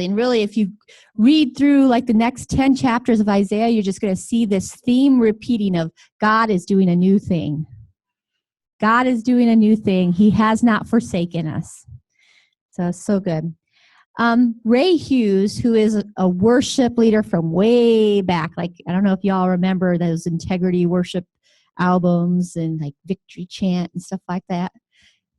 And really, if you read through like the next 10 chapters of Isaiah, you're just going to see this theme repeating of God is doing a new thing. God is doing a new thing. He has not forsaken us. So good. Ray Hughes, who is a worship leader from way back, like, I don't know if y'all remember those Integrity worship albums and like Victory Chant and stuff like that.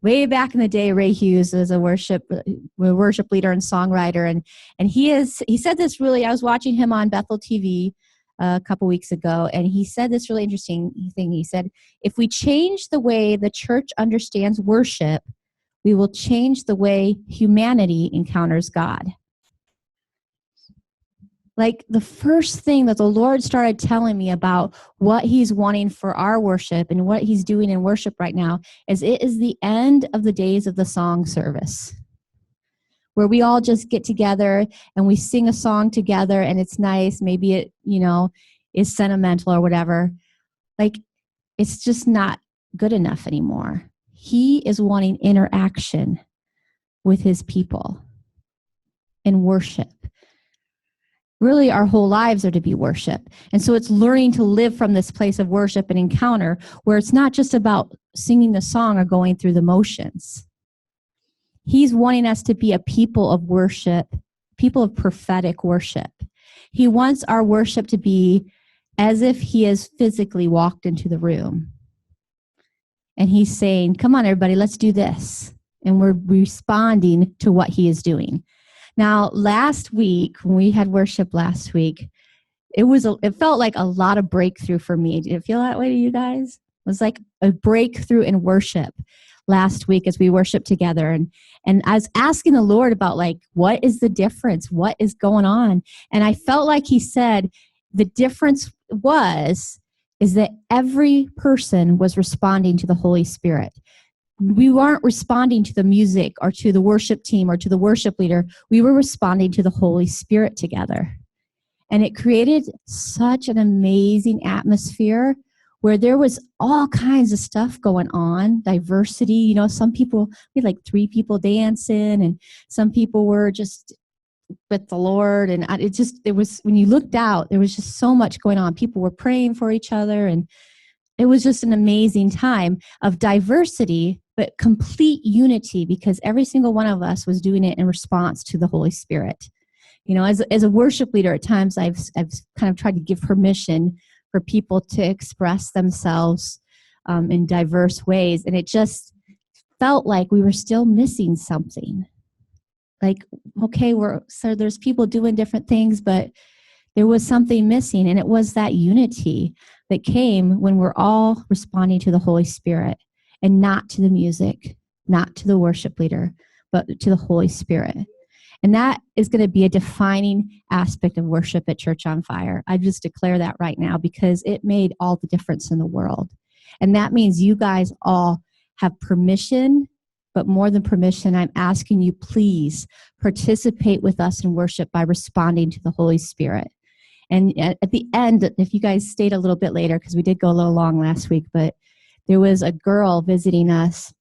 Way back in the day, Ray Hughes was a worship leader and songwriter, and he said this really. I was watching him on Bethel TV a couple weeks ago, and he said this really interesting thing. He said, "If we change the way the church understands worship, we will change the way humanity encounters God." Like the first thing that the Lord started telling me about what he's wanting for our worship and what he's doing in worship right now is it is the end of the days of the song service, where we all just get together and we sing a song together and it's nice. Maybe it, is sentimental or whatever. Like, it's just not good enough anymore. He is wanting interaction with his people in worship. Really, our whole lives are to be worship. And so it's learning to live from this place of worship and encounter where it's not just about singing the song or going through the motions. He's wanting us to be a people of worship, people of prophetic worship. He wants our worship to be as if he has physically walked into the room. And he's saying, come on, everybody, let's do this. And we're responding to what he is doing. Now, last week, when we had worship last week, it felt like a lot of breakthrough for me. Did it feel that way to you guys? It was like a breakthrough in worship last week as we worshiped together. And I was asking the Lord about, like, what is the difference? What is going on? And I felt like he said the difference is that every person was responding to the Holy Spirit. We weren't responding to the music or to the worship team or to the worship leader. We were responding to the Holy Spirit together. And it created such an amazing atmosphere where there was all kinds of stuff going on, diversity. Some people, we had like 3 people dancing, and some people were just with the Lord. And when you looked out, there was just so much going on. People were praying for each other, and it was just an amazing time of diversity, but complete unity, because every single one of us was doing it in response to the Holy Spirit. As a worship leader, at times I've kind of tried to give permission for people to express themselves in diverse ways, and it just felt like we were still missing something. Like, okay, there's people doing different things, but there was something missing, and it was that unity that came when we're all responding to the Holy Spirit and not to the music, not to the worship leader, but to the Holy Spirit. And that is going to be a defining aspect of worship at Church on Fire. I just declare that right now because it made all the difference in the world. And that means you guys all have permission, but more than permission, I'm asking you, please participate with us in worship by responding to the Holy Spirit. And at the end, if you guys stayed a little bit later, because we did go a little long last week, but there was a girl visiting us,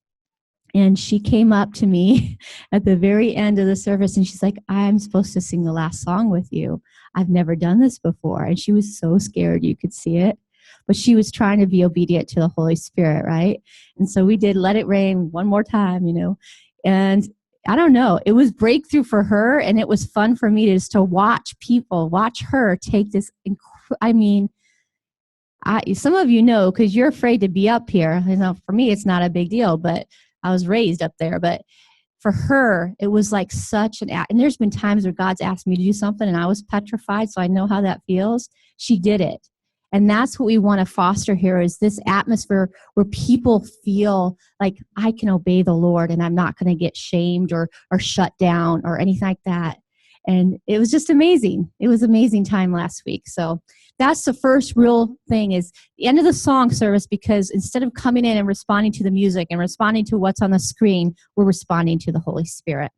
and she came up to me at the very end of the service, and she's like, I'm supposed to sing the last song with you. I've never done this before. And she was so scared, you could see it. But she was trying to be obedient to the Holy Spirit, right? And so we did Let It Rain one more time, And I don't know, it was breakthrough for her, and it was fun for me to watch her take this. Some of you know, because you're afraid to be up here. For me, it's not a big deal, but I was raised up there. But for her, it was like such an act. And there's been times where God's asked me to do something, and I was petrified, so I know how that feels. She did it. And that's what we want to foster here, is this atmosphere where people feel like I can obey the Lord and I'm not going to get shamed or shut down or anything like that. And it was just amazing. It was an amazing time last week. So that's the first real thing, is the end of the song service, because instead of coming in and responding to the music and responding to what's on the screen, we're responding to the Holy Spirit.